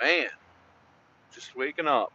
Man, just waking up.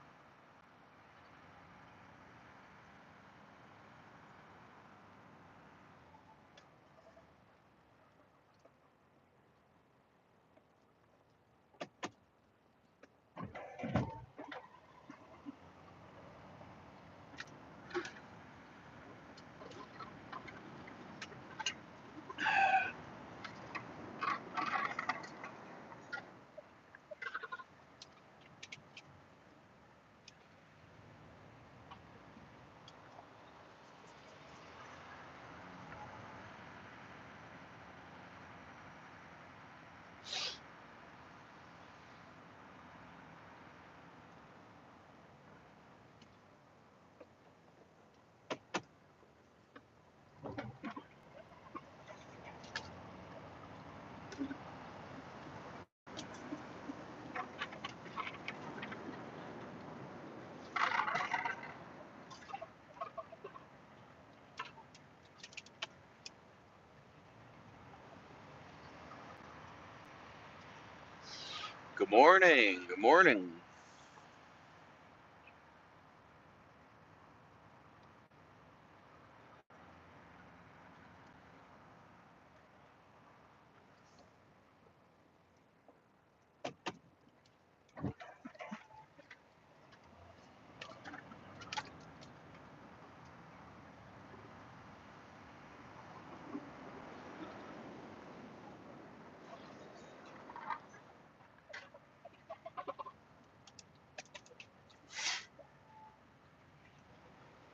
Good morning. Good morning.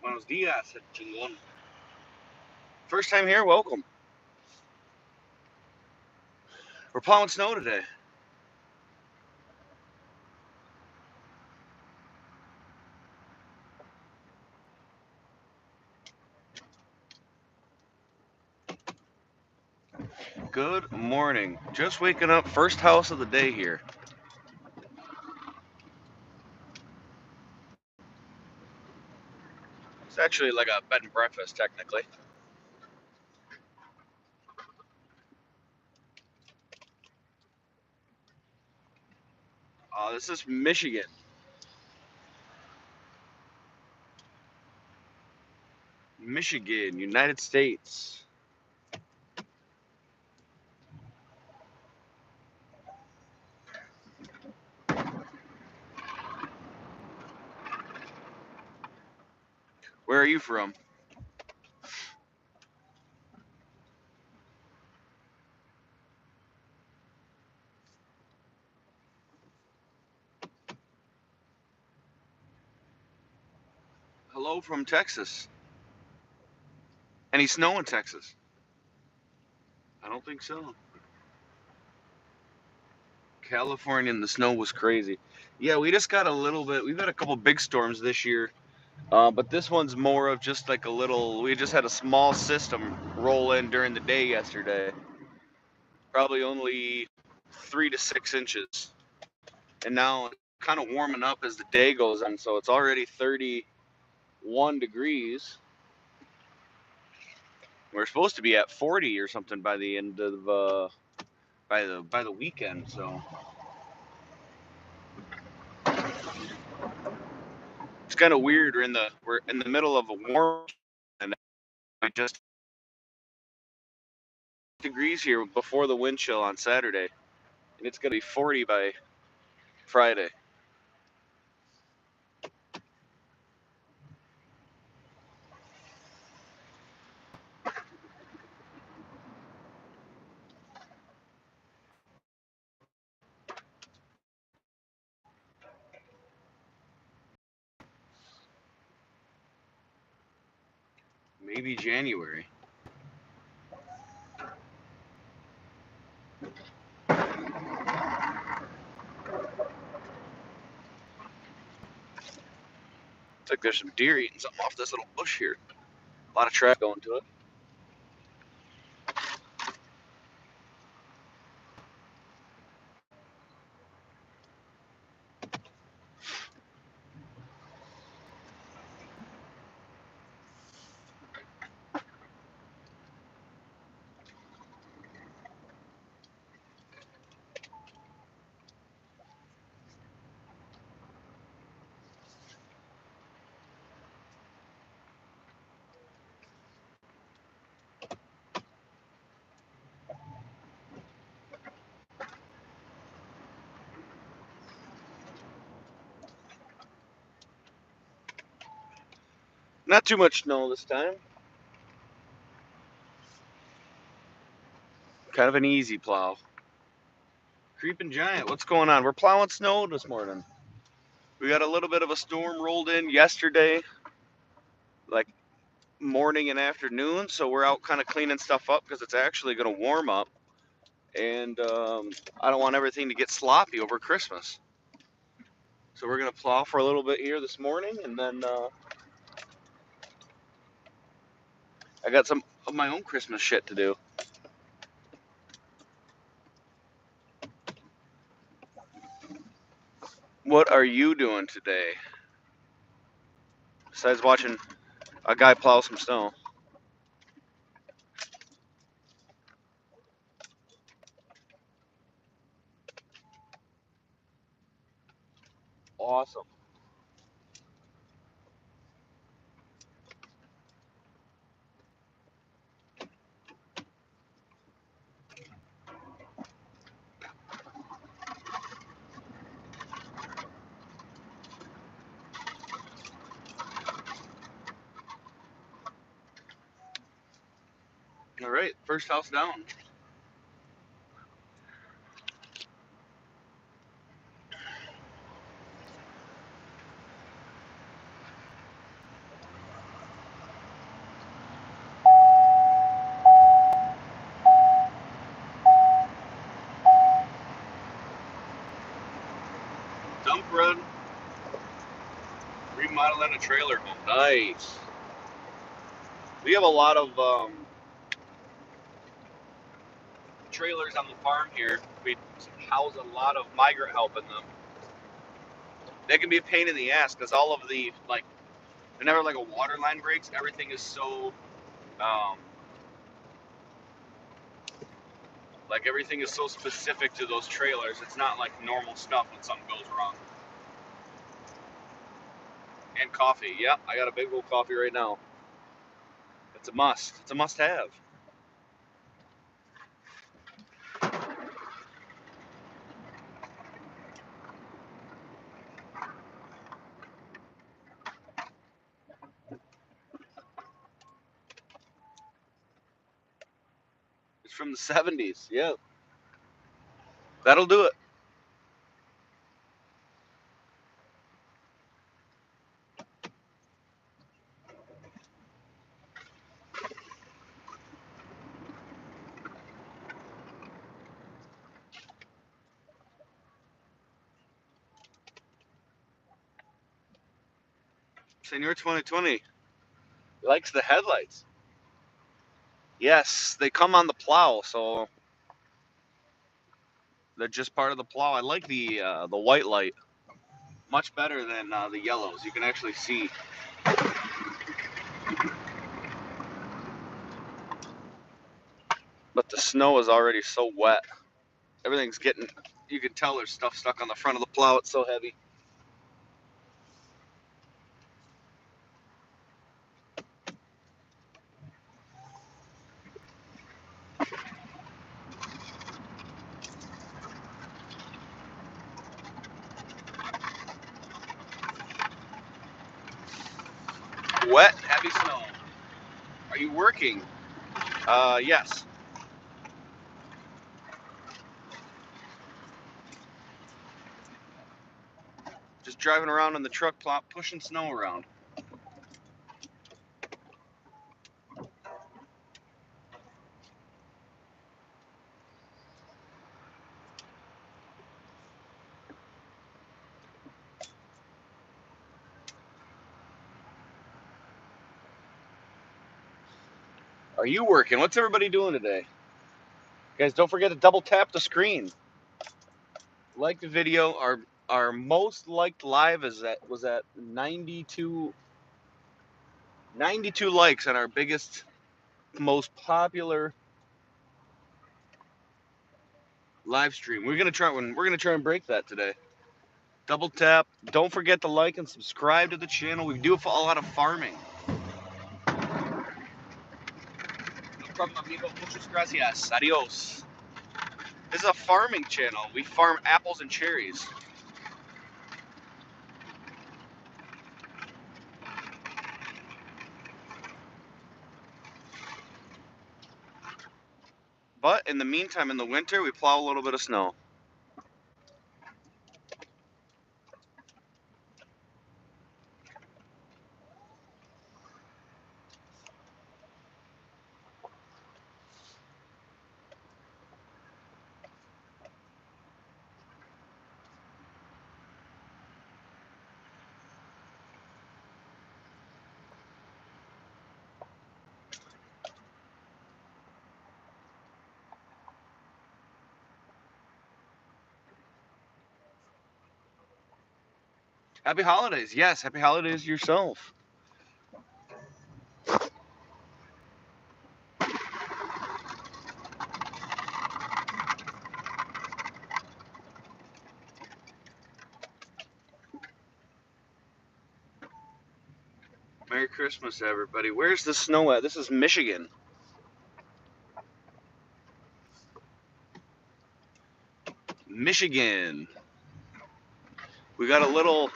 Buenos dias, chingón. First time here, welcome. We're plowing snow today. Good morning. Just waking up, first house of the day here. It's actually like a bed and breakfast, technically. This is Michigan. Michigan, United States. Where are you from? Hello from Texas. Any snow in Texas? I don't think so. California and the snow was crazy. Yeah, we just got a little bit. We've had a couple big storms this year, but this one's more of just like a little. We just had a small system roll in during the day yesterday. Probably only 3 to 6 inches, and now it's kind of warming up as the day goes on. So it's already 31 degrees. We're supposed to be at 40 or something by the end of by the weekend. So it's kind of weird. We're in the middle of a warm, and we just degrees here before the wind chill on Saturday, and it's gonna be 40 by Friday. Maybe January. It's like there's some deer eating something off this little bush here. A lot of traffic going to it. Not too much snow this time. Kind of an easy plow. Creeping Giant, what's going on? We're plowing snow this morning. We got a little bit of a storm rolled in yesterday, like morning and afternoon, so we're out kind of cleaning stuff up because it's actually going to warm up, and I don't want everything to get sloppy over Christmas. So we're going to plow for a little bit here this morning, and then I got some of my own Christmas shit to do. What are you doing today? Besides watching a guy plow some snow. Awesome. All right, first house down. Dump run, remodeling a trailer home. Nice. We have a lot of trailers on the farm here. We house a lot of migrant help in them. They can be a pain in the ass because all of the, like, whenever like a water line breaks, everything is so, um, everything is so specific to those trailers. It's not like normal stuff when something goes wrong. And coffee. Yep, I got a big old coffee right now. It's a must. It's a must-have. It's from the 70s. Yep. That'll do it. Senor 2020 likes the headlights. Yes, they come on the plow, so they're just part of the plow. I like the white light much better than the yellows. You can actually see. But the snow is already so wet. Everything's getting. You can tell there's stuff stuck on the front of the plow. It's so heavy. Wet, heavy snow. Are you working? Yes. Just driving around in the truck, pushing snow around. Are you working? What's everybody doing today? Guys, don't forget to double tap the screen. Like the video. Our most liked live was at 92 likes on our biggest, most popular live stream. We're gonna try and break that today. Double tap. Don't forget to like and subscribe to the channel. We do a lot of farming. No problem, amigo. Muchas gracias. Adios. This is a farming channel. We farm apples and cherries. But in the meantime, in the winter, we plow a little bit of snow. Happy holidays. Yes, happy holidays yourself. Merry Christmas, everybody. Where's the snow at? This is Michigan. Michigan. We got a little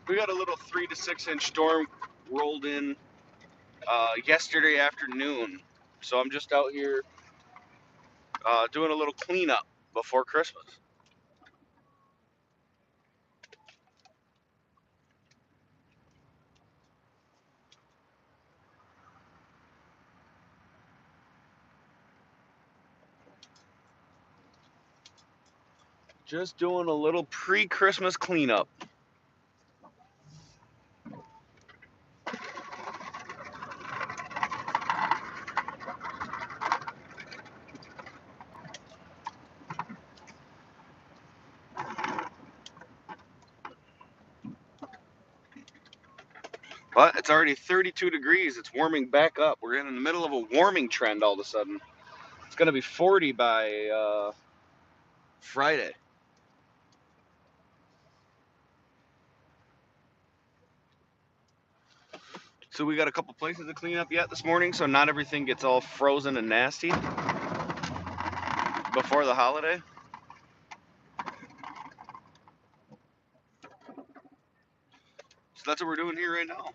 we got a little 3 to 6 inch storm rolled in yesterday afternoon. So I'm just out here doing a little cleanup before Christmas. Just doing a little pre-Christmas cleanup. But it's already 32 degrees. It's warming back up. We're in the middle of a warming trend all of a sudden. It's going to be 40 by Friday. So we got a couple places to clean up yet this morning, so not everything gets all frozen and nasty before the holiday. So that's what we're doing here right now.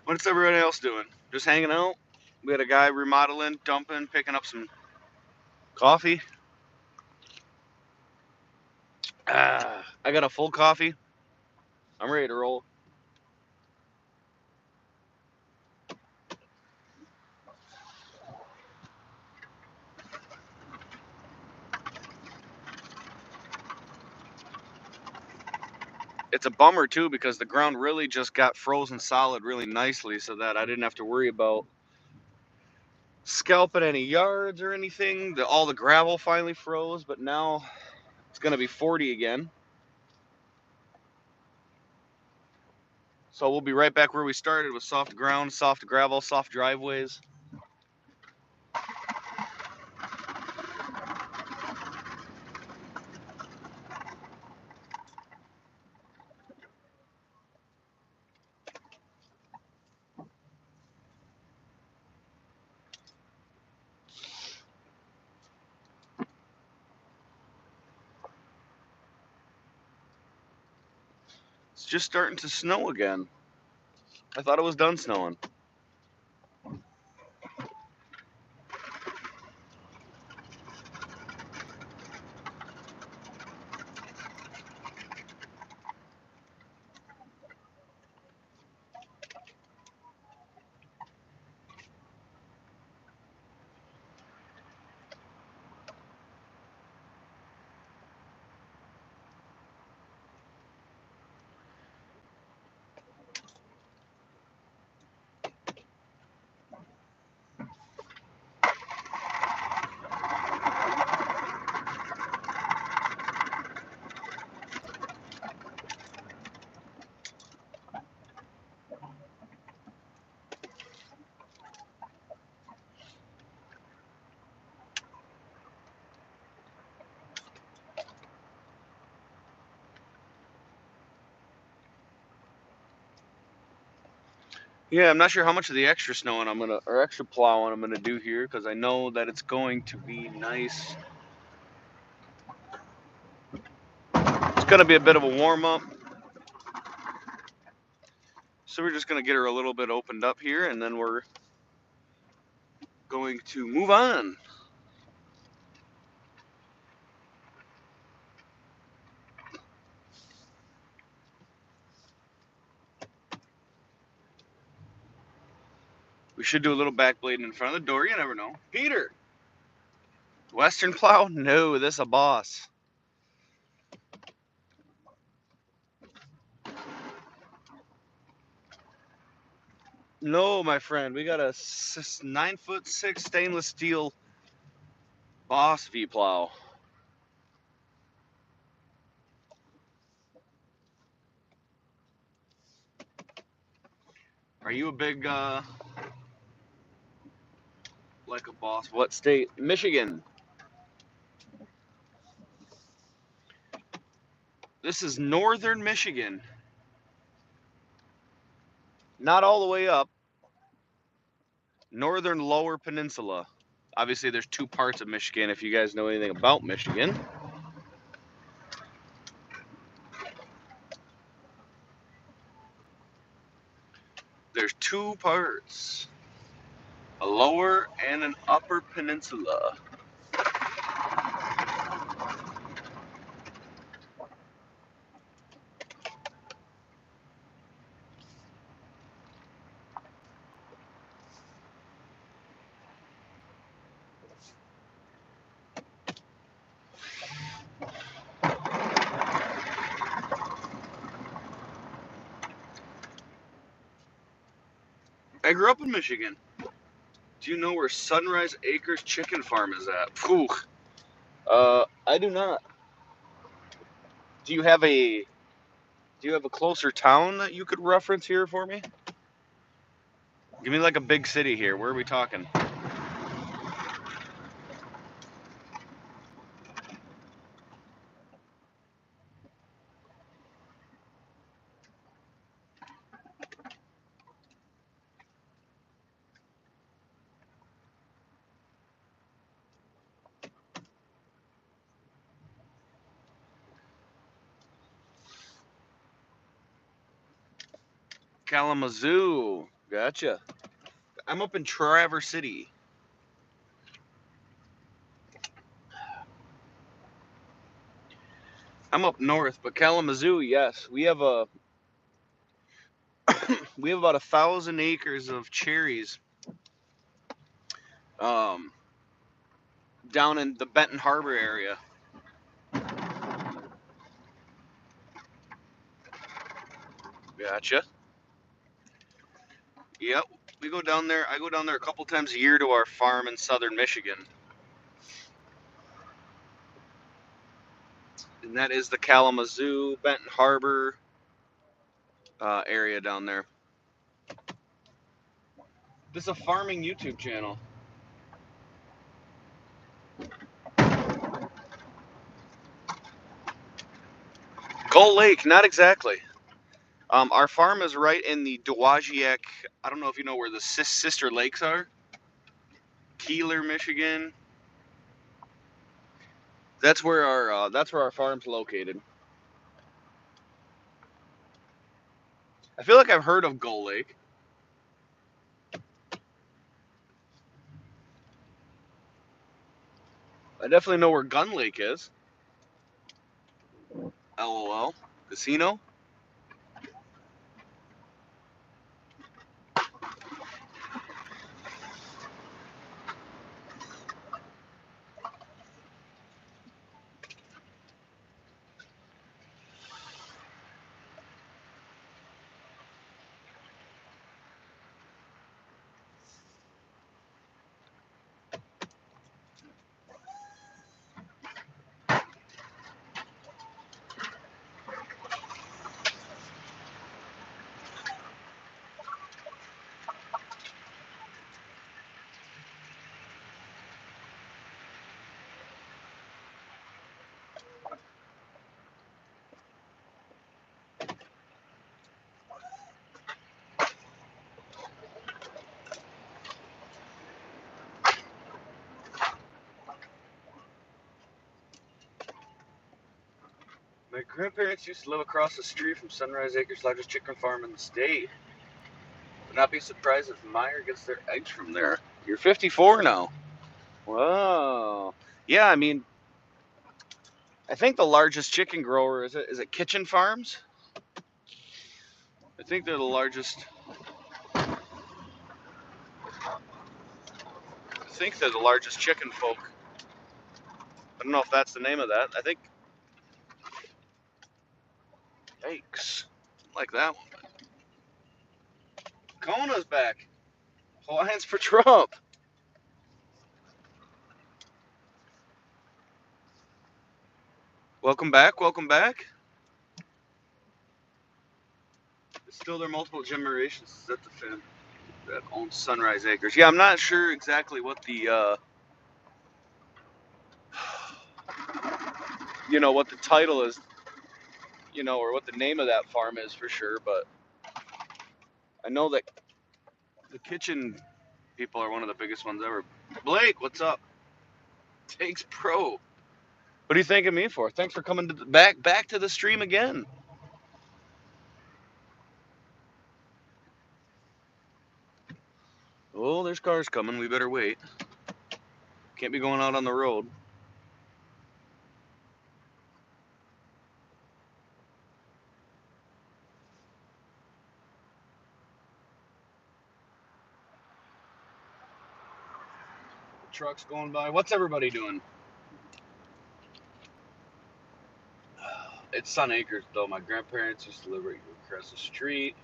What's everybody else doing? Just hanging out? We had a guy remodeling, dumping, picking up some coffee. I got a full coffee. I'm ready to roll. It's a bummer too because the ground really just got frozen solid really nicely so that I didn't have to worry about scalping any yards or anything. All the gravel finally froze, but now it's going to be 40 again. So we'll be right back where we started with soft ground, soft gravel, soft driveways. It's just starting to snow again. I thought it was done snowing. Yeah, I'm not sure how much of the extra snowing or extra plowing I'm gonna do here because I know that it's going to be nice. It's gonna be a bit of a warm up, so we're just gonna get her a little bit opened up here, and then we're going to move on. We should do a little back blading in front of the door. You never know. Peter, Western plow? No, this a boss. No, my friend, we got a 9'6" stainless steel Boss V plow. Are you a big like a boss? What state? Michigan. This is northern Michigan. Not all the way up. Northern Lower Peninsula. Obviously, there's two parts of Michigan. If you guys know anything about Michigan, there's two parts: a lower and an upper peninsula. I grew up in Michigan. Do you know where Sunrise Acres Chicken Farm is at? Phew. I do not. Do you have a Do you have a closer town that you could reference here for me? Give me like a big city here. Where are we talking? Kalamazoo. Gotcha. I'm up in Traverse City. I'm up north, but Kalamazoo, yes, we have about 1,000 acres of cherries, um, down in the Benton Harbor area. Gotcha. Yep, we go down there. I go down there a couple times a year to our farm in southern Michigan, and that is the Kalamazoo, Benton Harbor area down there. This is a farming YouTube channel. Gull Lake, not exactly. Our farm is right in the Dowagiac. I don't know if you know where the sister lakes are. Keeler, Michigan. That's where our farm's located. I feel like I've heard of Gull Lake. I definitely know where Gun Lake is. LOL. Casino. My grandparents used to live across the street from Sunrise Acres, largest chicken farm in the state. Would not be surprised if Meyer gets their eggs from there. You're 54 now. Wow. Yeah, I mean, I think the largest chicken grower is it Kitchen Farms? I think they're the largest. I think they're the largest chicken folk. I don't know if that's the name of that. I think. Yikes! Like that one. Kona's back. Alliance for Trump. Welcome back. Welcome back. Still, there are multiple generations that the family that owns Sunrise Acres. Yeah, I'm not sure exactly what the what the title is, or what the name of that farm is for sure, but I know that the kitchen people are one of the biggest ones ever. Blake, what's up? Takes Pro. What are you thanking me for? Thanks for coming back to the stream again. Oh, there's cars coming. We better wait. Can't be going out on the road. Trucks going by. What's everybody doing? It's Sun Acres, though. My grandparents used to live right across the street.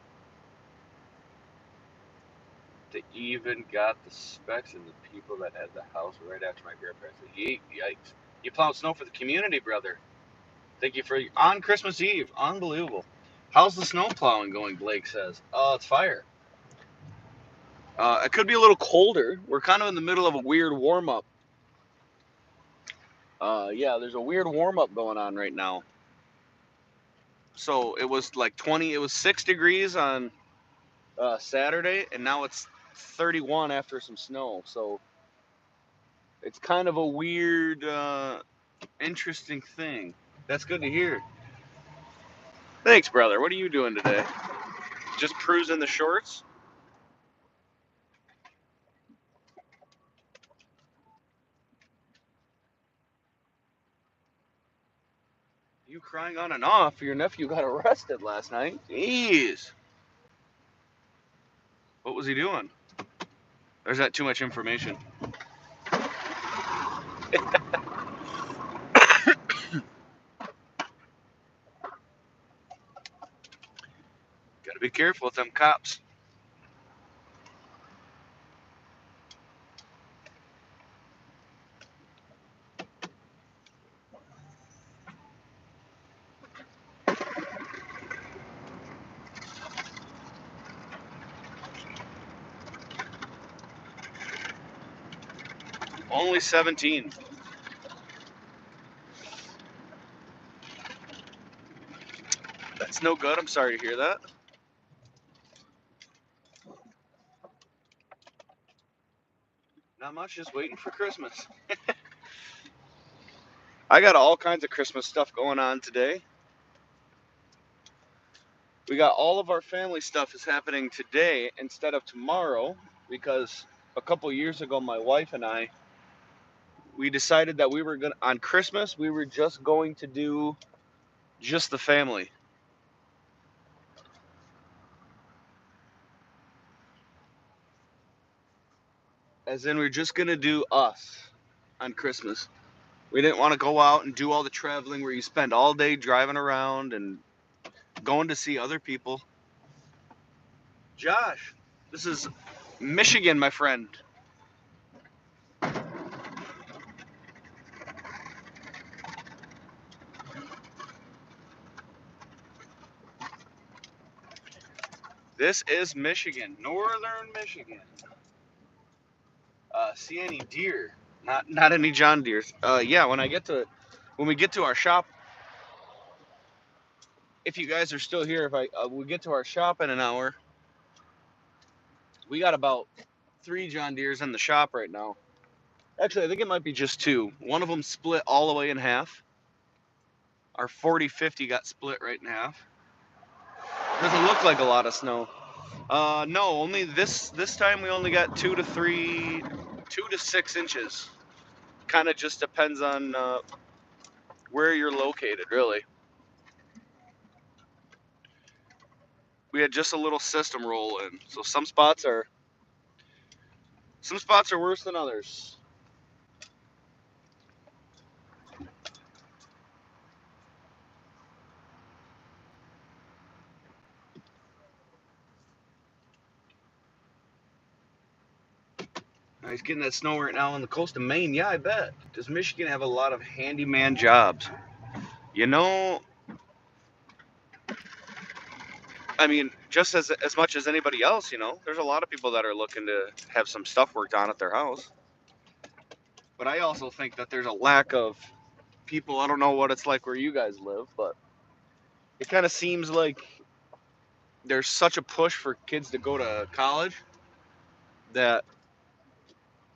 They even got the specs of the people that had the house right after my grandparents. Yikes. You plowed snow for the community, brother. Thank you for on Christmas Eve. Unbelievable. How's the snow plowing going, Blake says. Oh, it's fire. It could be a little colder. We're kind of in the middle of a weird warm-up. Yeah, there's a weird warm-up going on right now. So it was like 20, it was 6 degrees on Saturday, and now it's 31 after some snow. So it's kind of a weird, interesting thing. That's good to hear. Thanks, brother. What are you doing today? Just cruising the shorts? You crying on and off. Your nephew got arrested last night. Jeez. What was he doing? Or is that too much information? Gotta be careful with them cops. Only 17. That's no good. I'm sorry to hear that. Not much, just waiting for Christmas. I got all kinds of Christmas stuff going on today. We got all of our family stuff is happening today instead of tomorrow because a couple years ago, my wife and I, we decided that we were going to, on Christmas, we were just going to do just the family. As in, we're just going to do us on Christmas. We didn't want to go out and do all the traveling where you spend all day driving around and going to see other people. Josh, this is Michigan, my friend. This is Michigan, northern Michigan. See any deer? Not any John Deeres. Yeah, when we get to our shop, if you guys are still here, if we get to our shop in an hour, we got about 3 John Deeres in the shop right now. Actually, I think it might be just 2. One of them split all the way in half. Our 40-50 got split right in half. Doesn't look like a lot of snow. No, only this time we only got 2 to 6 inches. Kind of just depends on where you're located, really. We had just a little system roll in, so some spots are worse than others. He's getting that snow right now on the coast of Maine. Yeah, I bet. Does Michigan have a lot of handyman jobs? You know, I mean, just as much as anybody else, there's a lot of people that are looking to have some stuff worked on at their house. But I also think that there's a lack of people. I don't know what it's like where you guys live, but it kind of seems like there's such a push for kids to go to college that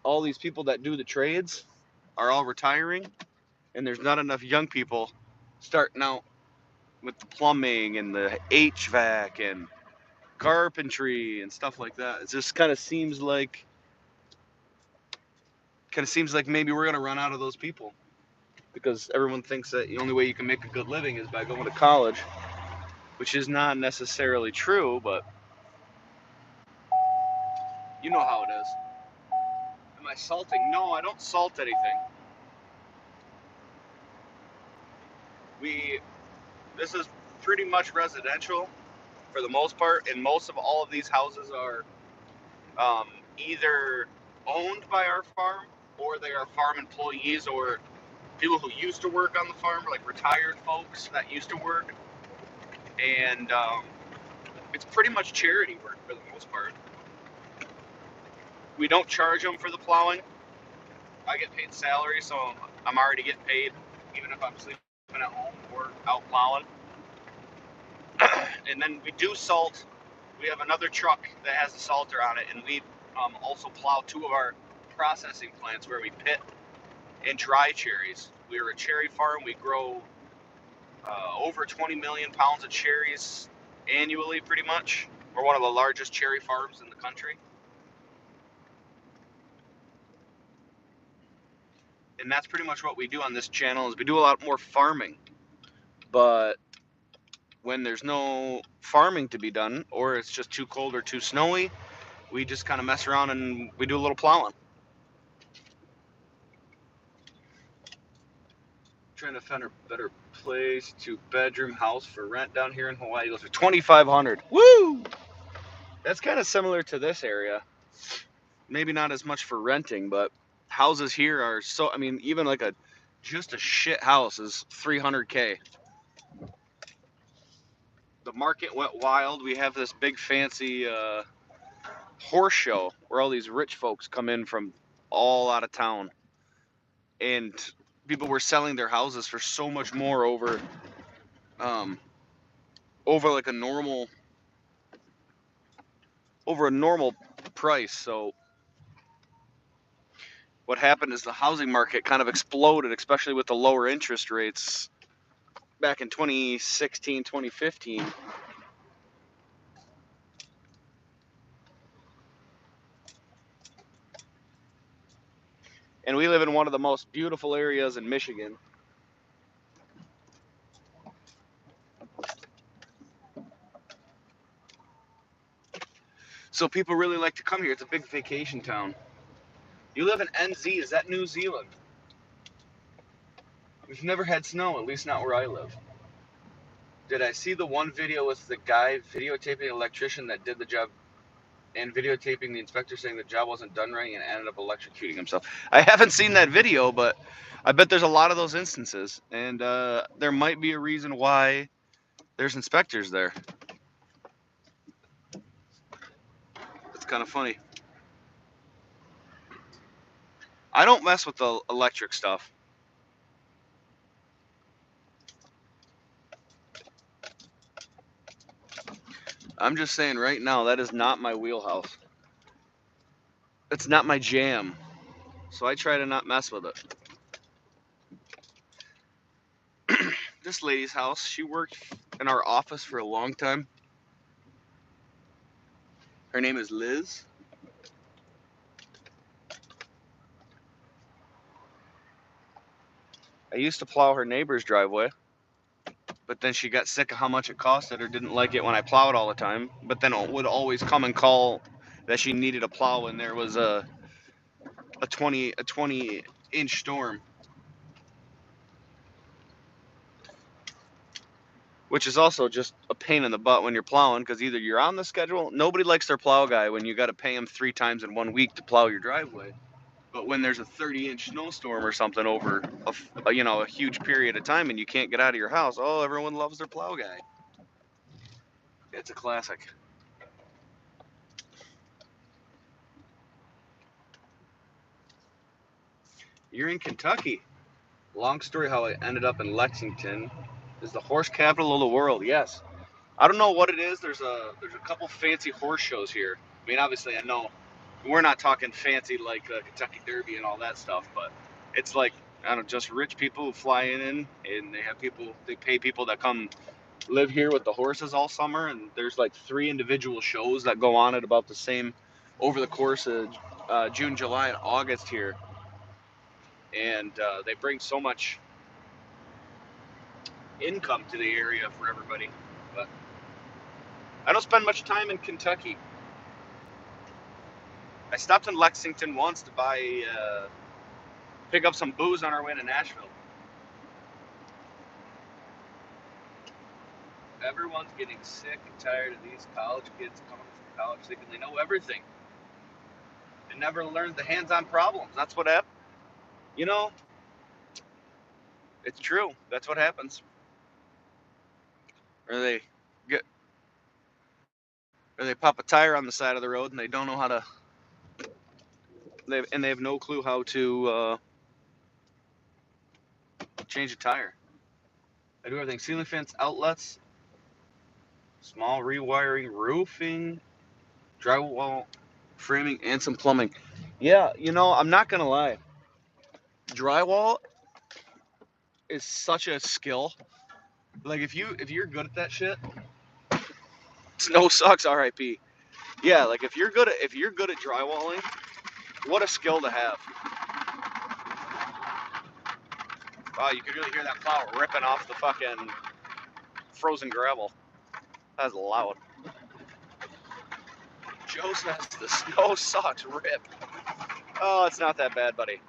all these people that do the trades are all retiring, and there's not enough young people starting out with the plumbing and the HVAC and carpentry and stuff like that. It just kind of seems like maybe we're gonna run out of those people because everyone thinks that the only way you can make a good living is by going to college, which is not necessarily true, but you know how it is. Am I salting? No, I don't salt anything. This is pretty much residential for the most part, and most of all of these houses are either owned by our farm or they are farm employees or people who used to work on the farm, like retired folks that used to work. And it's pretty much charity work for the most part. We don't charge them for the plowing. I get paid salary, so I'm already getting paid, even if I'm sleeping at home or out plowing. And then we do salt. We have another truck that has a salter on it, and we also plow 2 of our processing plants where we pit and dry cherries. We're a cherry farm. We grow over 20 million pounds of cherries annually, pretty much. We're one of the largest cherry farms in the country. And that's pretty much what we do on this channel is we do a lot more farming. But when there's no farming to be done, or it's just too cold or too snowy, we just kind of mess around and we do a little plowing. Trying to find a better place, 2-bedroom house for rent down here in Hawaii. Goes for $2,500. Woo! That's kind of similar to this area. Maybe not as much for renting, but houses here are so. I mean, even like just a shit house is $300K. The market went wild. We have this big fancy horse show where all these rich folks come in from all out of town, and people were selling their houses for so much more um, over like a normal price. So what happened is the housing market kind of exploded, especially with the lower interest rates back in 2016, 2015. And we live in one of the most beautiful areas in Michigan. So people really like to come here. It's a big vacation town. You live in NZ. Is that New Zealand? We've never had snow, at least not where I live. Did I see the one video with the guy videotaping the electrician that did the job and videotaping the inspector saying the job wasn't done right and ended up electrocuting himself? I haven't seen that video, but I bet there's a lot of those instances. And there might be a reason why there's inspectors there. It's kind of funny. I don't mess with the electric stuff. I'm just saying right now, that is not my wheelhouse. It's not my jam. So I try to not mess with it. this lady's house. She worked in our office for a long time. Her name is Liz. I used to plow her neighbor's driveway, but then she got sick of how much it costed or didn't like it when I plowed all the time. But then it would always come and call that she needed a plow when there was a 20-inch storm, which is also just a pain in the butt when you're plowing because either you're on the schedule. Nobody likes their plow guy when you got to pay him 3 times in 1 week to plow your driveway. But when there's a 30-inch snowstorm or something over a huge period of time and you can't get out of your house, oh, everyone loves their plow guy. It's a classic. You're in Kentucky. Long story how I ended up in Lexington. Is the horse capital of the world? Yes. I don't know what it is. There's a couple fancy horse shows here. I mean, obviously, I know we're not talking fancy like Kentucky Derby and all that stuff, but it's like I don't know, just rich people who fly in and they pay people that come live here with the horses all summer, and there's like 3 individual shows that go on at about the same over the course of June, July, and August here, and they bring so much income to the area for everybody. But I don't spend much time in Kentucky. I stopped in Lexington once to pick up some booze on our way to Nashville. Everyone's getting sick and tired of these college kids coming from college thinking they know everything and never learned the hands-on problems. That's what happened. You know, it's true. That's what happens. Or get, or they pop a tire on the side of the road and they don't know how to. They have no clue how to change a tire. I do everything: ceiling fans, outlets, small rewiring, roofing, drywall, framing, and some plumbing. Yeah, I'm not gonna lie. Drywall is such a skill. Like if you're good at that shit, snow sucks. R.I.P. Yeah, like if you're good at drywalling, what a skill to have. Wow, you could really hear that plow ripping off the fucking frozen gravel. That's loud. Joe says the snow sucks. Rip. Oh, it's not that bad, buddy.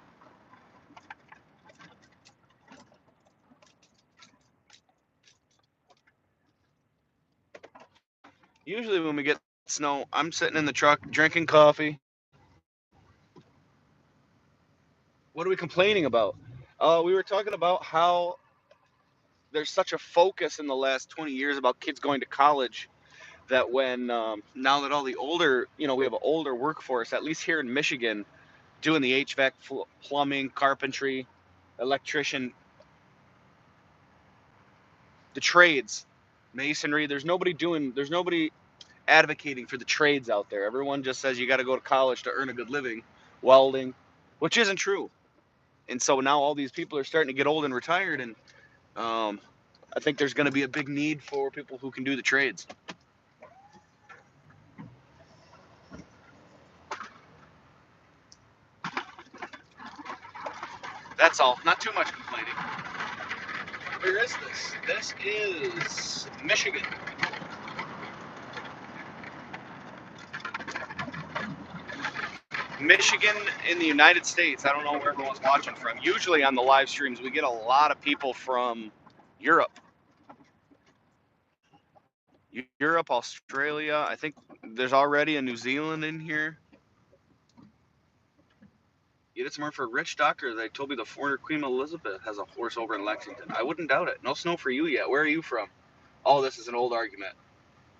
Usually when we get snow, I'm sitting in the truck drinking coffee. What are we complaining about? We were talking about how there's such a focus in the last 20 years about kids going to college that when now that all the older, we have an older workforce, at least here in Michigan, doing the HVAC, plumbing, carpentry, electrician, the trades, masonry. There's nobody advocating for the trades out there. Everyone just says you got to go to college to earn a good living, welding, which isn't true. And so now all these people are starting to get old and retired, and um, I think there's going to be a big need for people who can do the trades. That's all. Not too much complaining. Where is this? This is Michigan. Michigan in the United States. I don't know where everyone's watching from. Usually on the live streams, we get a lot of people from Europe. Europe, Australia. I think there's already a New Zealand in here. You did some work for a rich doctor. They told me the foreigner Queen Elizabeth has a horse over in Lexington. I wouldn't doubt it. No snow for you yet. Where are you from? Oh, this is an old argument.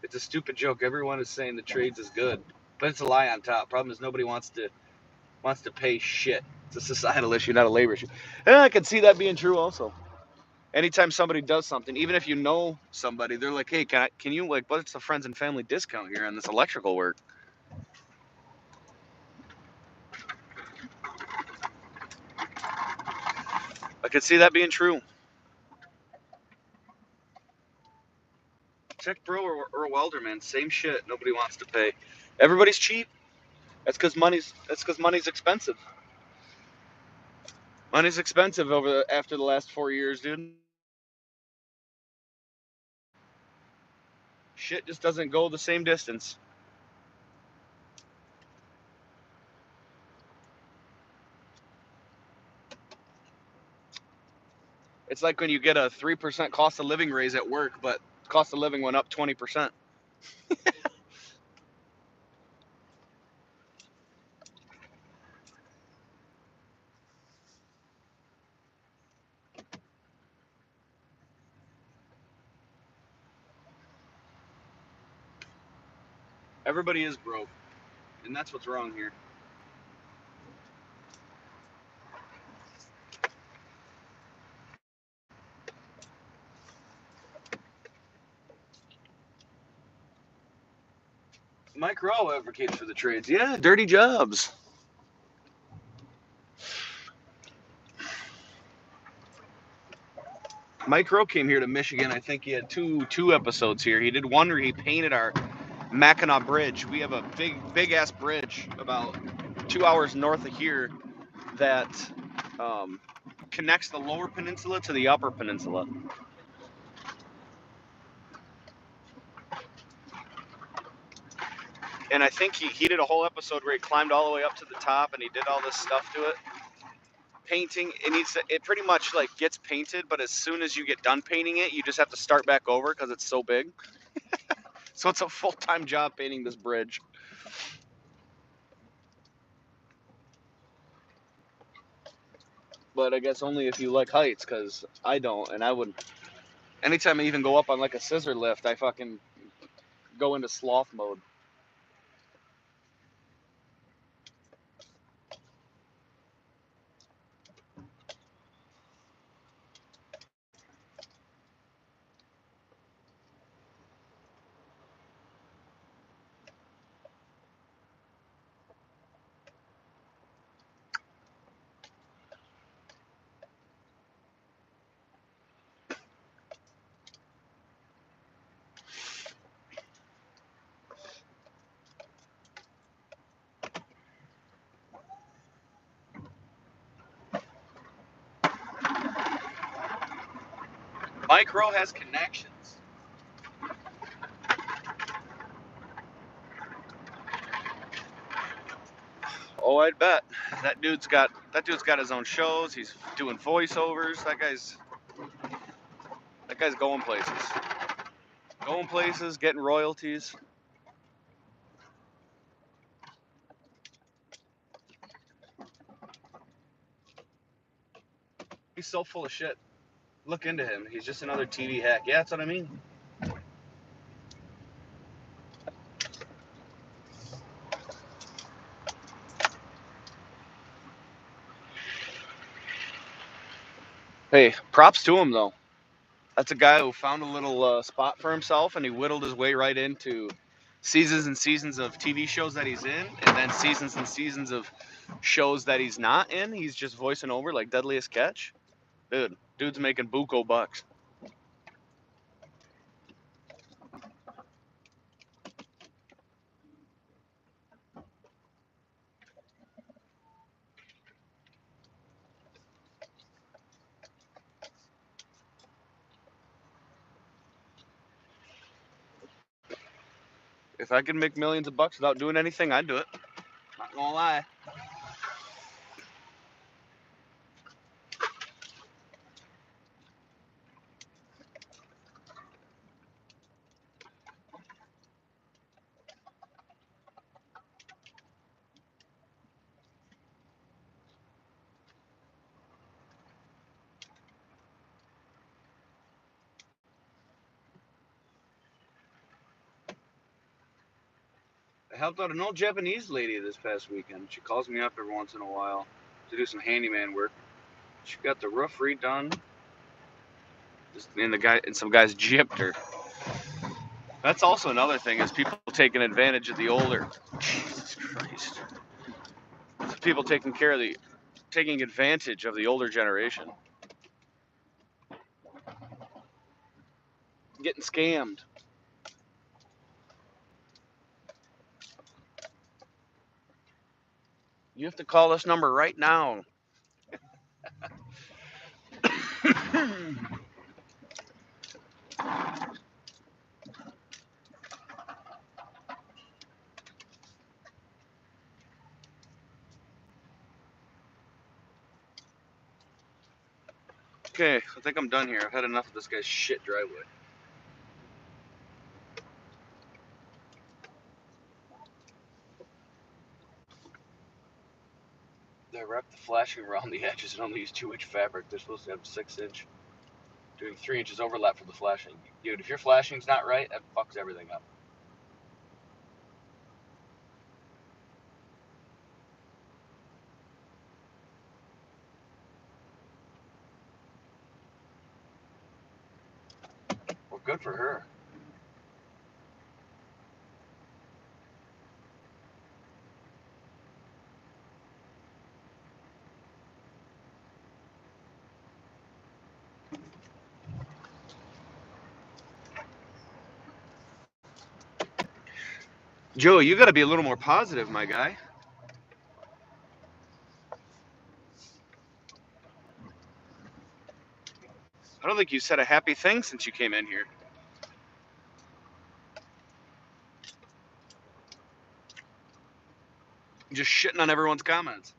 It's a stupid joke. Everyone is saying the trades is good, but it's a lie on top. Problem is nobody wants to pay shit. It's a societal issue, not a labor issue. And I can see that being true also. Anytime somebody does something, even if you know somebody, they're like, "Hey, can you like what's the friends and family discount here on this electrical work?" I could see that being true. Tech bro or a welder, man, same shit. Nobody wants to pay. Everybody's cheap. That's because money's expensive. Money's expensive after the last 4 years, dude. Shit just doesn't go the same distance. It's like when you get a 3% cost of living raise at work, but cost of living went up 20%. Everybody is broke, and that's what's wrong here. Mike Rowe advocates for the trades. Yeah, dirty jobs. Mike Rowe came here to Michigan. I think he had two episodes here. He did one where he painted our Mackinac Bridge. We have a big ass bridge about 2 hours north of here that connects the lower peninsula to the upper peninsula. And I think he did a whole episode where he climbed all the way up to the top and he did all this stuff to it. Painting, it pretty much like gets painted, but as soon as you get done painting it, you just have to start back over because it's so big. So it's a full-time job painting this bridge. But I guess only if you like heights, because I don't, and I would. Anytime I even go up on like a scissor lift, I fucking go into sloth mode. Mike Rowe has connections. Oh, I'd bet that dude's got his own shows. He's doing voiceovers. That guy's going places, getting royalties. He's so full of shit. Look into him. He's just another TV hack. Yeah, that's what I mean. Hey, props to him though. That's a guy who found a little spot for himself, and he whittled his way right into seasons and seasons of TV shows that he's in, and then seasons and seasons of shows that he's not in. He's just voicing over like Deadliest Catch. Dude's making buco bucks. If I could make millions of bucks without doing anything, I'd do it. Not gonna lie. I helped out an old Japanese lady this past weekend. She calls me up every once in a while to do some handyman work. She got the roof redone, and some guys gypped her. That's also another thing is people taking advantage of the older. Jesus Christ. People taking advantage of the older generation. Getting scammed. You have to call this number right now. Okay, I think I'm done here. I've had enough of this guy's shit driveway. They wrap the flashing around the edges and only use 2-inch fabric. They're supposed to have 6-inch. Doing 3 inches overlap for the flashing. Dude, if your flashing's not right, that fucks everything up. Well, good for her. Joe, you got to be a little more positive, my guy. I don't think you said a happy thing since you came in here. Just shitting on everyone's comments.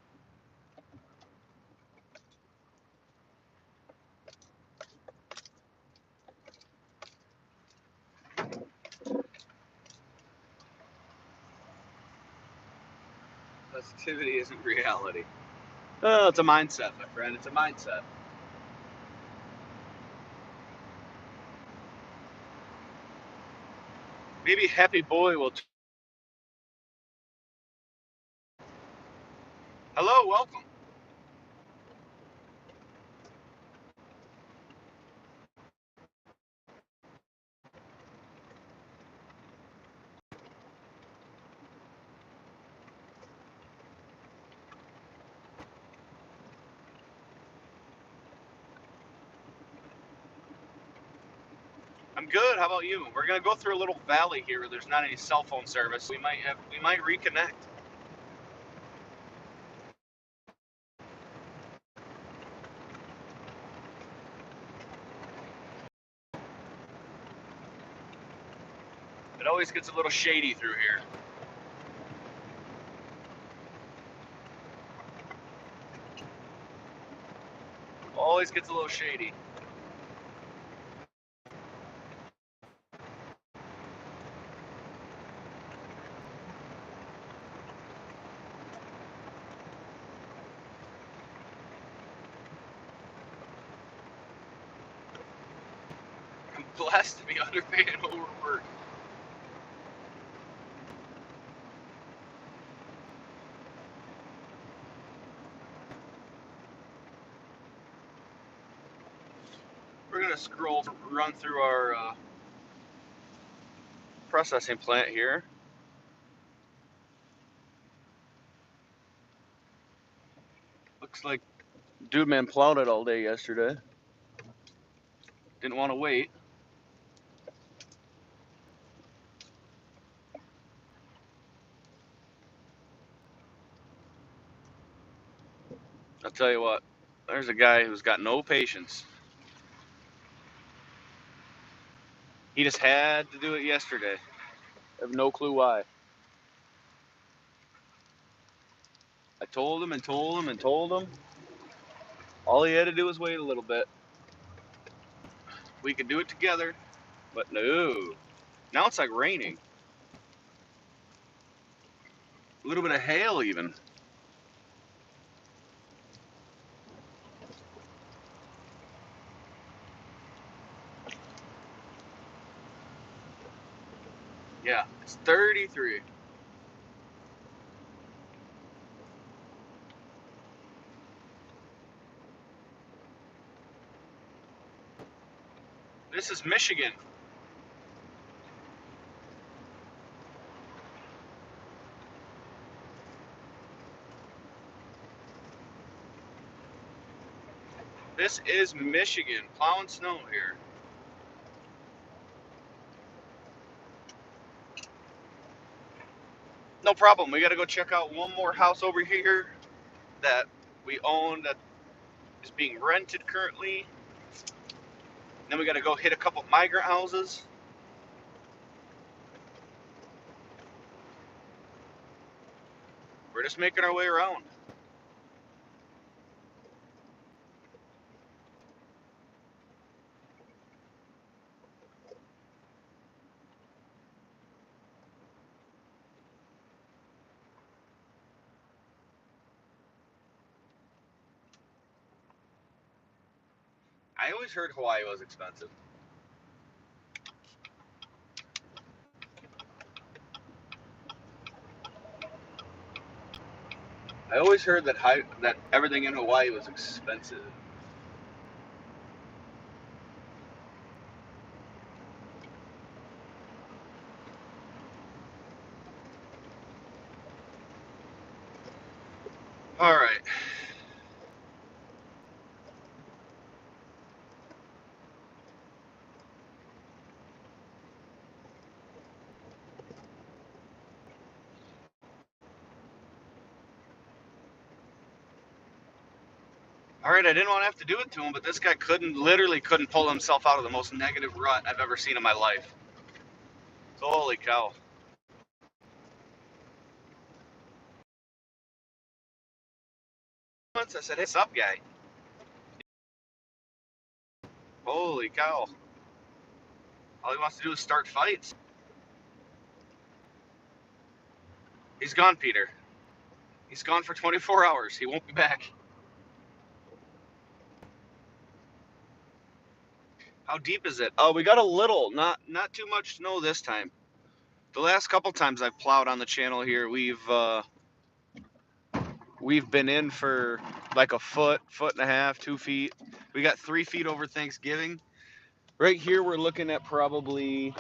Positivity isn't reality. Oh, it's a mindset, my friend. It's a mindset. Maybe Happy Boy will. Hello, welcome. I'm good. How about you? We're gonna go through a little valley here where there's not any cell phone service. We might reconnect. It always gets a little shady through here. Always gets a little shady. I'm blessed to be underpaid and overworked. We're gonna run through our processing plant here. Looks like Dude Man plowed it all day yesterday. Didn't want to wait. I'll tell you what, there's a guy who's got no patience. He just had to do it yesterday. I have no clue why. I told him and told him and told him. All he had to do was wait a little bit. We could do it together, but no. Now it's like raining. A little bit of hail even. Yeah, it's 33. This is Michigan. This is Michigan. Plowing snow here. No problem. We got to go check out one more house over here that we own that is being rented currently. Then we got to go hit a couple migrant houses. We're just making our way around. I always heard Hawaii was expensive. I always heard that that everything in Hawaii was expensive. All right. All right, I didn't want to have to do it to him, but this guy literally couldn't pull himself out of the most negative rut I've ever seen in my life. So, holy cow. Once I said, hey, what's up, guy? Holy cow. All he wants to do is start fights. He's gone, Peter. He's gone for 24 hours. He won't be back. How deep is it? Oh, we got a little, not too much snow this time. The last couple times I've plowed on the channel here, we've been in for like a foot and a half, 2 feet. We got 3 feet over Thanksgiving. Right here, we're looking at probably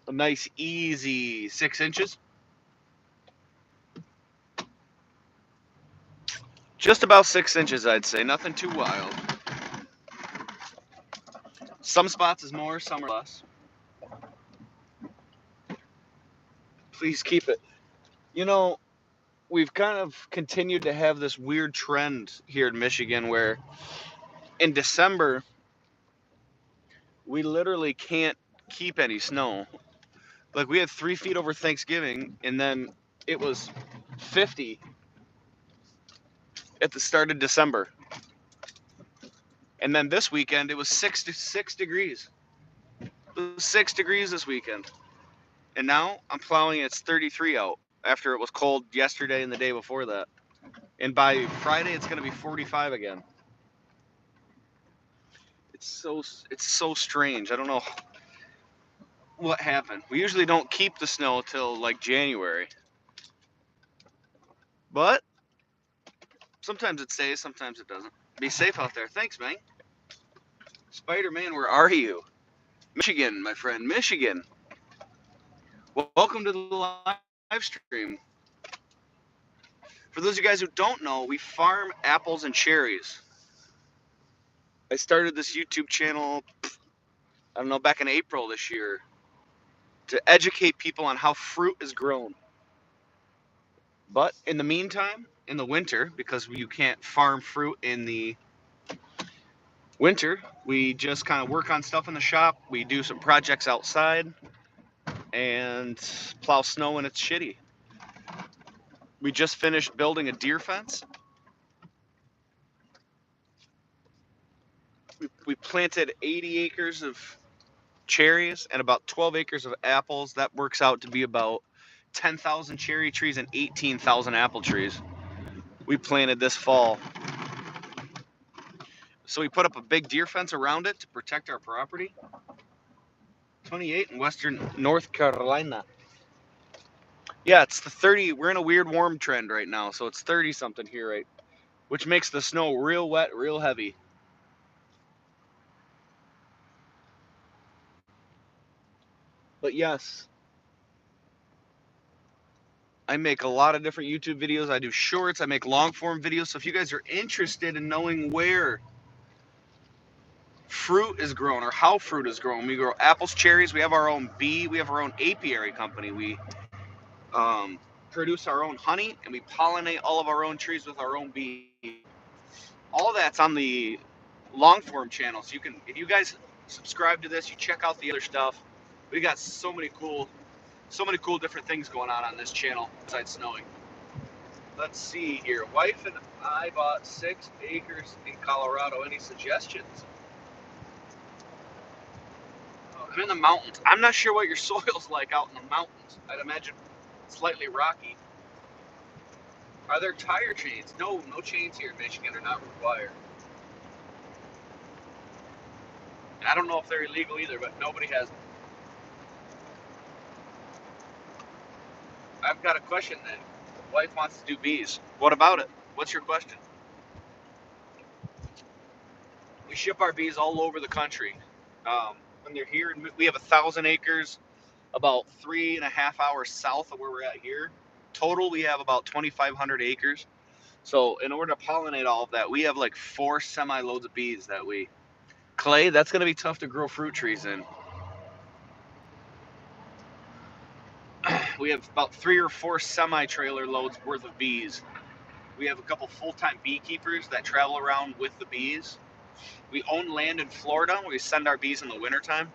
a nice, easy 6 inches. Just about 6 inches, I'd say. Nothing too wild. Some spots is more, some are less. Please keep it. You know, we've kind of continued to have this weird trend here in Michigan where in December, we literally can't keep any snow. Like we had 3 feet over Thanksgiving, and then it was 50 at the start of December. And then this weekend, it was 6 degrees. It was 6 degrees this weekend. And now I'm plowing, it's 33 out after it was cold yesterday and the day before that. And by Friday, it's going to be 45 again. It's so strange. I don't know what happened. We usually don't keep the snow till like January. But sometimes it stays, sometimes it doesn't. Be safe out there. Thanks, man. Spider-Man, where are you? Michigan, my friend, Michigan. Welcome to the live stream. For those of you guys who don't know, we farm apples and cherries. I started this YouTube channel, I don't know, back in April this year to educate people on how fruit is grown. But in the meantime, in the winter, because you can't farm fruit in the winter, we just kind of work on stuff in the shop. We do some projects outside and plow snow when it's shitty. We just finished building a deer fence. We planted 80 acres of cherries and about 12 acres of apples. That works out to be about 10,000 cherry trees and 18,000 apple trees we planted this fall. So we put up a big deer fence around it to protect our property. 28 in western North Carolina. Yeah, it's the 30. We're in a weird warm trend right now, so it's 30 something here, right? Which makes the snow real wet, real heavy. But yes, I make a lot of different YouTube videos. I do shorts, I make long form videos. So if you guys are interested in knowing where fruit is grown or how fruit is grown, we grow apples, cherries. We have our own bee. We have our own apiary company. produce our own honey, and we pollinate all of our own trees with our own bees. All that's on the long form channel. So you can, if you guys subscribe to this, you check out the other stuff. We got so many cool different things going on this channel besides snowing. Let's see here. Wife and I bought 6 acres in Colorado. Any suggestions? I'm in the mountains. I'm not sure what your soil's like out in the mountains. I'd imagine slightly rocky. Are there tire chains? No, no chains here in Michigan are not required. I don't know if they're illegal either, but nobody has them. I've got a question then. Wife wants to do bees. What about it? What's your question? We ship our bees all over the country. When they're here, we have 1,000 acres, about 3.5 hours south of where we're at here. Total, we have about 2,500 acres. So in order to pollinate all of that, we have like 4 semi-loads of bees that we... Clay, that's going to be tough to grow fruit trees in. We have about 3 or 4 semi-trailer loads worth of bees. We have a couple full-time beekeepers that travel around with the bees. We own land in Florida. We send our bees in the wintertime.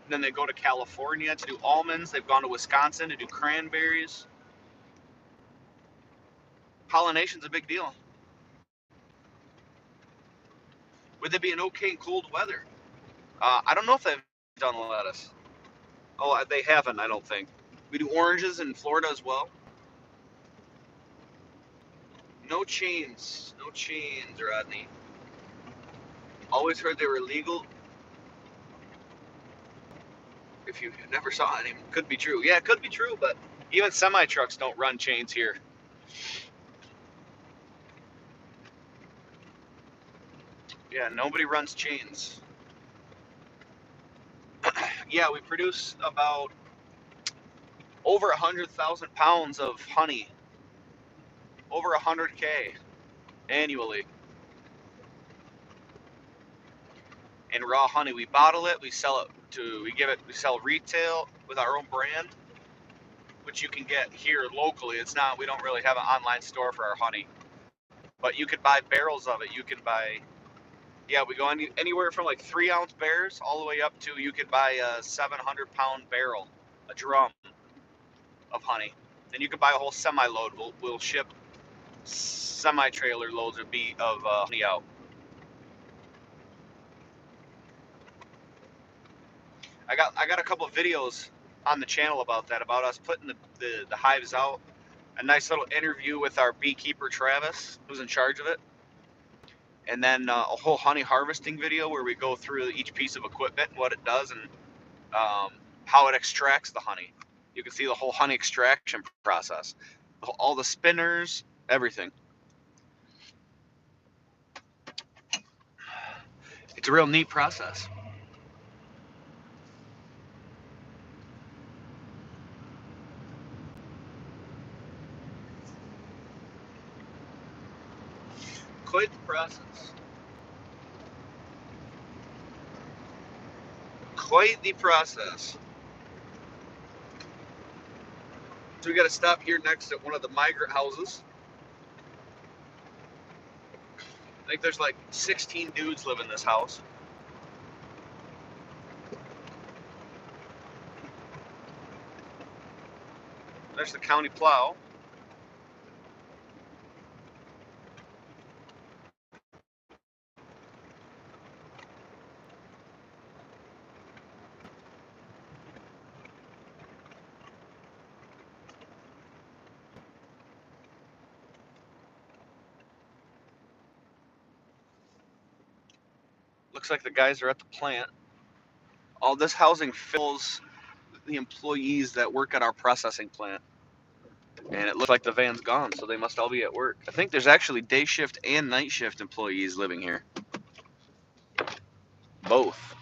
Then they go to California to do almonds. They've gone to Wisconsin to do cranberries. Pollination's a big deal. Would they be an okay in cold weather? I don't know if they've done lettuce. Oh, they haven't, I don't think. We do oranges in Florida as well. No chains. No chains, Rodney. Always heard they were illegal. If you never saw any, could be true. Yeah, it could be true, but even semi-trucks don't run chains here. Yeah, nobody runs chains. Yeah, we produce about over 100,000 pounds of honey. Over 100K annually. And raw honey, we bottle it, we sell it to, we sell retail with our own brand, which you can get here locally. It's not, we don't really have an online store for our honey, but you could buy barrels of it. You can buy, yeah, we go anywhere from like 3-ounce bears all the way up to, you could buy a 700-pound barrel, a drum of honey. And you could buy a whole semi-load. We'll ship semi-trailer loads of honey out. I got a couple of videos on the channel about that, about us putting the hives out. A nice little interview with our beekeeper Travis, who's in charge of it, and then a whole honey harvesting video where we go through each piece of equipment, what it does, and how it extracts the honey. You can see the whole honey extraction process, all the spinners, everything. It's a real neat process. Quite the process. Quite the process. So we got to stop here next at one of the migrant houses. I think there's like 16 dudes live in this house. There's the county plow. Looks like the guys are at the plant. All this housing fills the employees that work at our processing plant. And it looks like the van's gone, so they must all be at work. I think there's actually day shift and night shift employees living here. Both.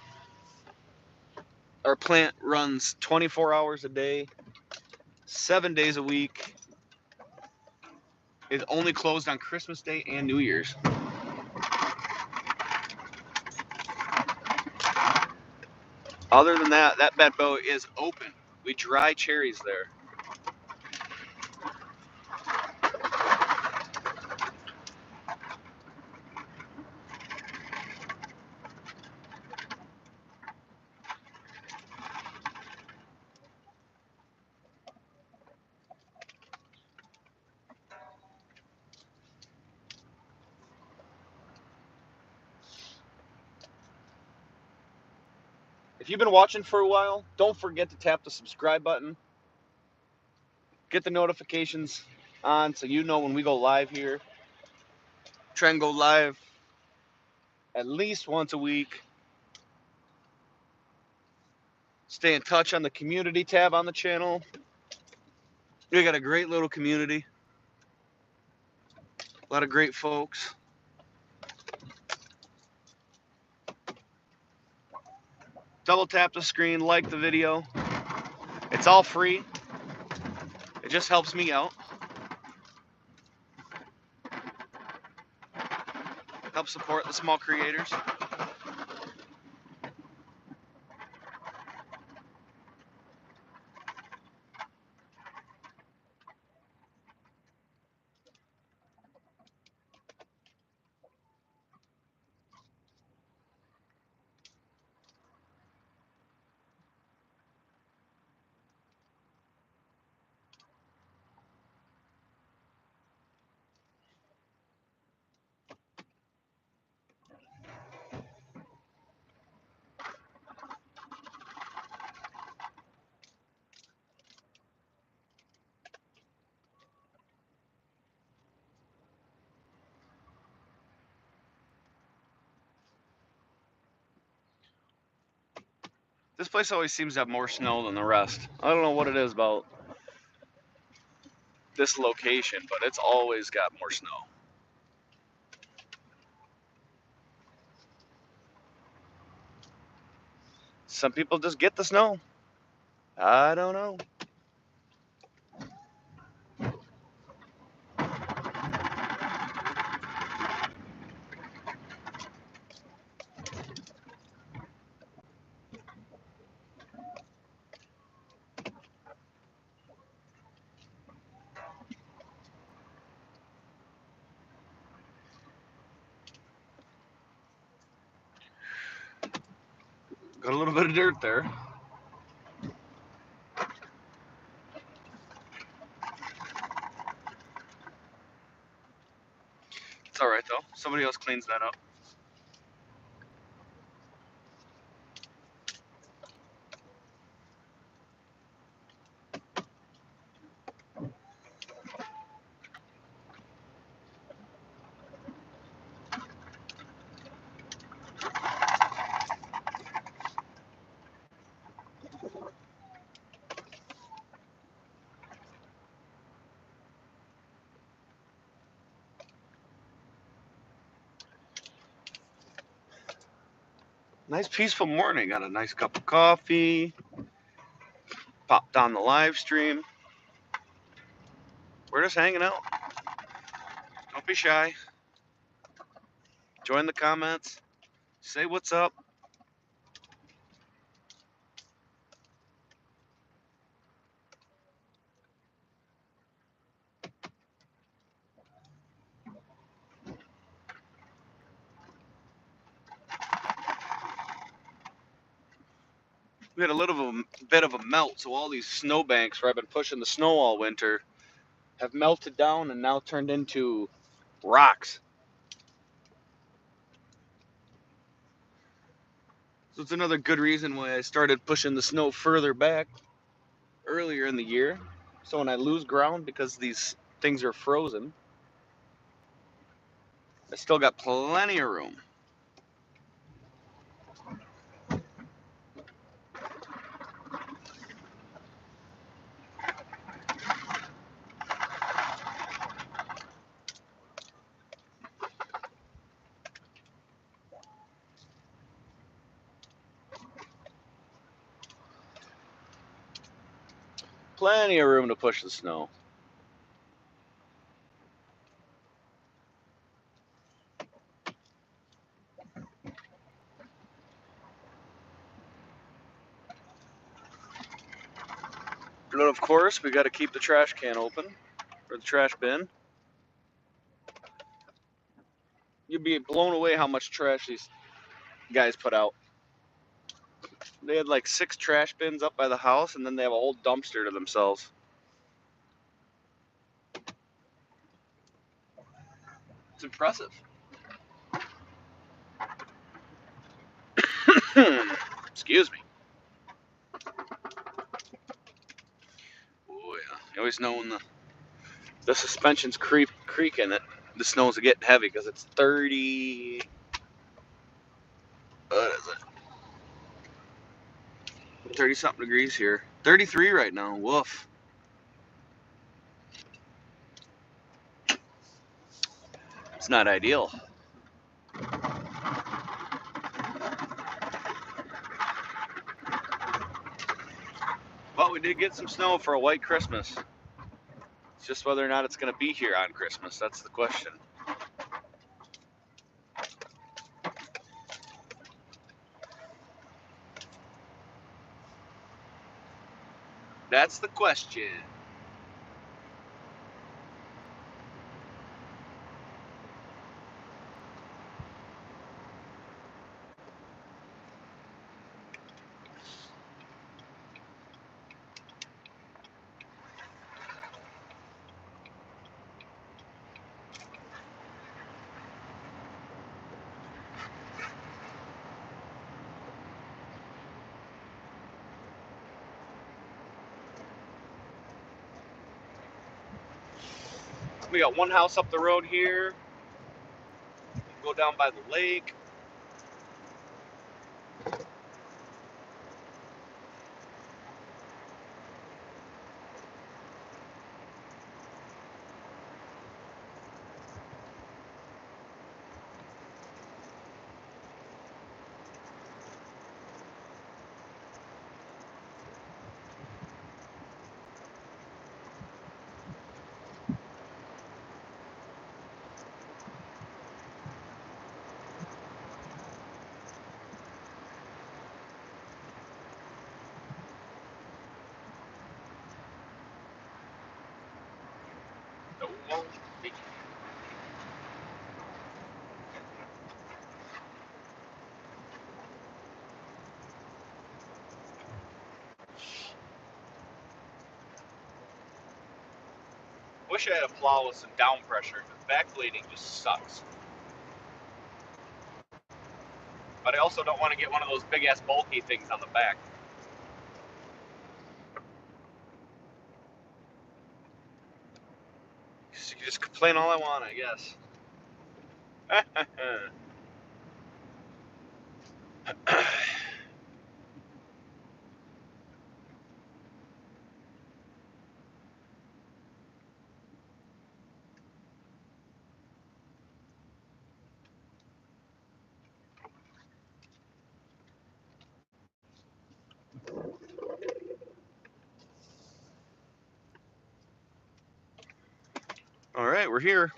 Our plant runs 24 hours a day, 7 days a week. It's only closed on Christmas Day and New Year's. Other than that, that bad boat is open. We dry cherries there. If you've been watching for a while, don't forget to tap the subscribe button. Get the notifications on so you know when we go live here. Try and go live at least once a week. Stay in touch on the community tab on the channel. We got a great little community. A lot of great folks. Double tap the screen, like the video. It's all free. It just helps me out. Help support the small creators. This place always seems to have more snow than the rest. I don't know what it is about this location, but it's always got more snow. Some people just get the snow. I don't know. Got a little bit of dirt there. It's alright though. Somebody else cleans that up. Nice peaceful morning. Got a nice cup of coffee. Popped on the live stream. We're just hanging out. Don't be shy. Join the comments. Say what's up. We had a little bit of a melt, so all these snowbanks where I've been pushing the snow all winter have melted down and now turned into rocks. So it's another good reason why I started pushing the snow further back earlier in the year. So when I lose ground because these things are frozen, I still got plenty of room. Plenty of room to push the snow. But of course, we got to keep the trash can open, or the trash bin. You'd be blown away how much trash these guys put out. They had like 6 trash bins up by the house, and then they have a whole dumpster to themselves. It's impressive. Excuse me. You always know when the suspension's creaking, that the snow's getting heavy because it's 30. What is it? 30 something degrees here. 33 right now. Woof. It's not ideal. But we did get some snow for a white Christmas. It's just whether or not it's going to be here on Christmas. That's the question. That's the question. We got one house up the road here. Go down by the lake. Wish I had a plow with some down pressure. Backblading just sucks. But I also don't want to get one of those big ass bulky things on the back. You can just complain all I want, I guess. All right, we're here.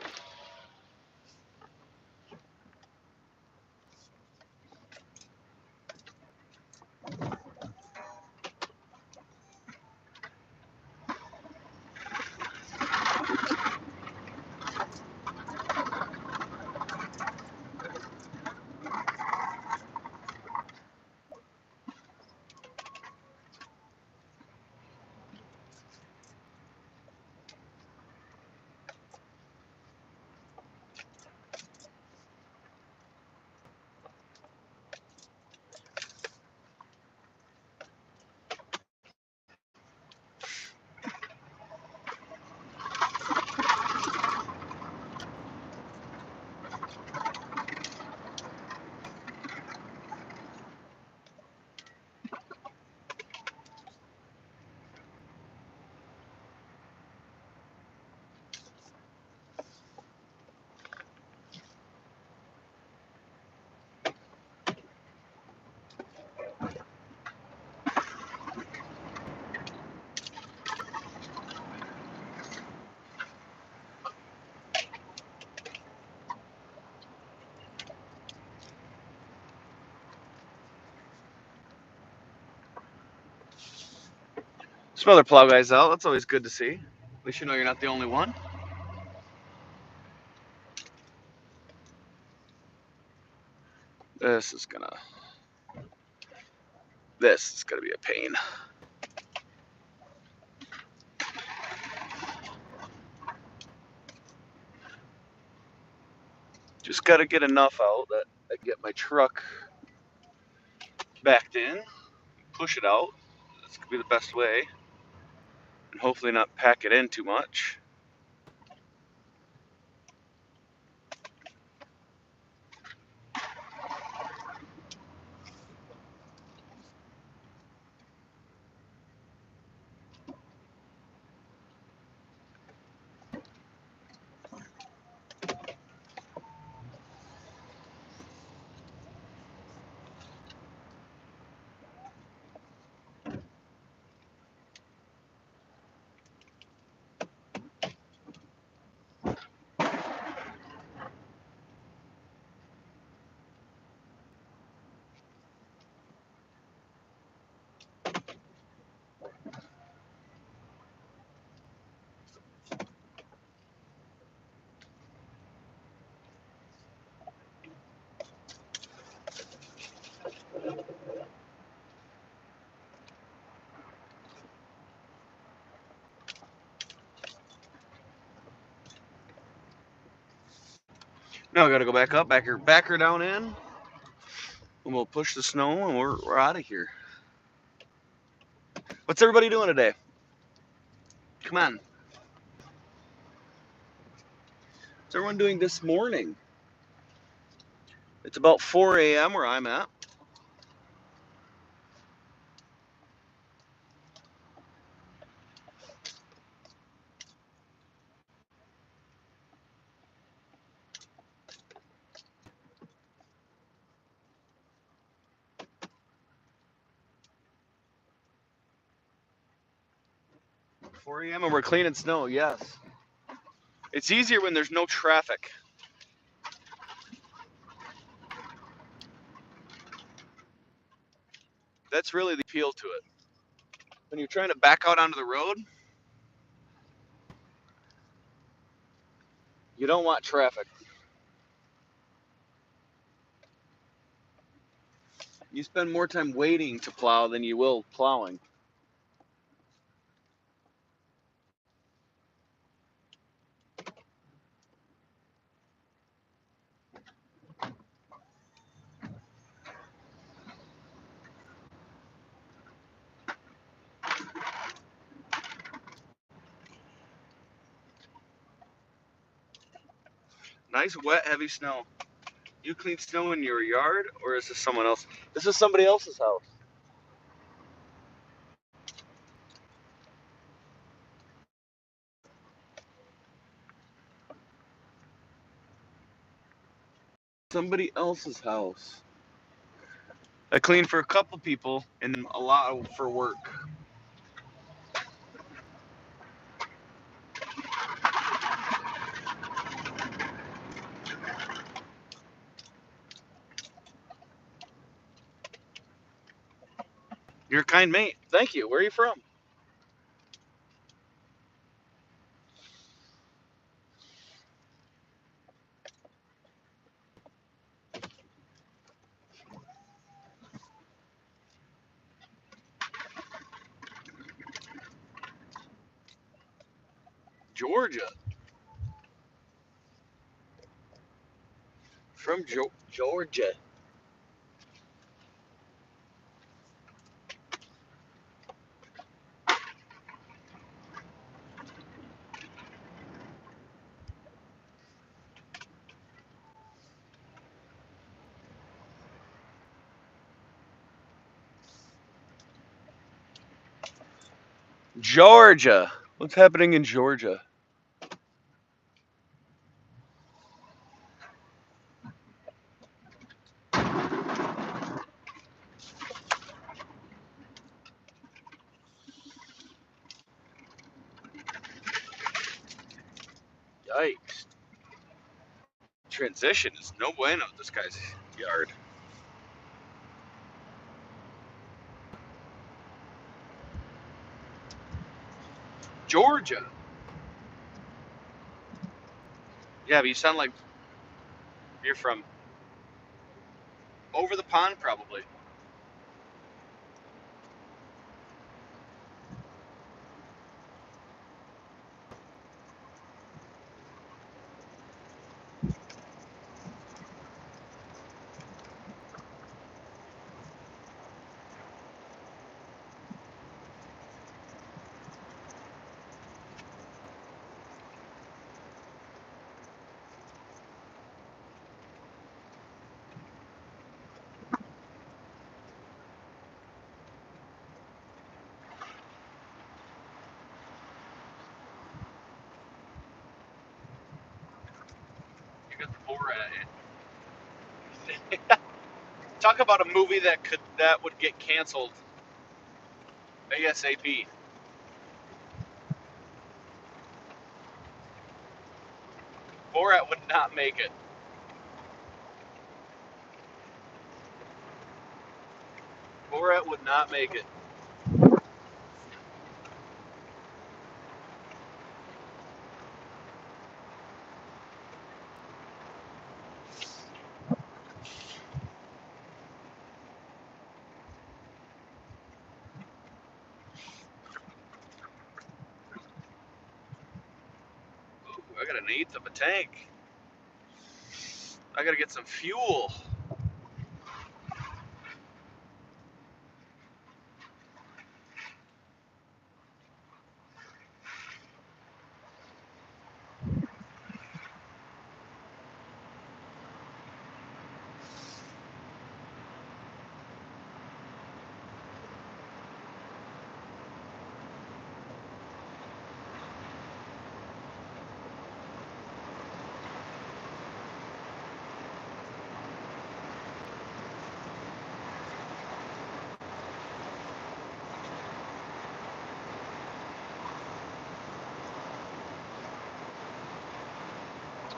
Some other plow guys out. That's always good to see. At least you know you're not the only one. This is gonna be a pain. Just gotta get enough out that I get my truck backed in, push it out. That's gonna be the best way. and hopefully not pack it in too much. Now I gotta go back up, back her down in, and we'll push the snow, and we're out of here. What's everybody doing today? Come on. What's everyone doing this morning? It's about 4 a.m. where I'm at. Four a.m. and we're cleaning snow, yes. It's easier when there's no traffic. That's really the appeal to it. When you're trying to back out onto the road, you don't want traffic. You spend more time waiting to plow than you will plowing. Nice, wet, heavy snow. You clean snow in your yard, or is this someone else? This is somebody else's house. Somebody else's house. I clean for a couple people and a lot for work. You're a kind mate. Thank you. Where are you from? Georgia. From Georgia. Georgia. What's happening in Georgia? Yikes. Transition is no bueno at this guy's yard. Georgia. Yeah, but you sound like you're from over the pond, probably. at Borat. Talk about a movie that would get canceled ASAP. Borat would not make it. Borat would not make it. Ooh, I got an eighth of a tank. I gotta get some fuel.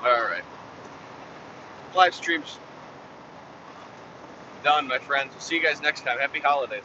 All right. Live stream's done, my friends. We'll see you guys next time. Happy holidays.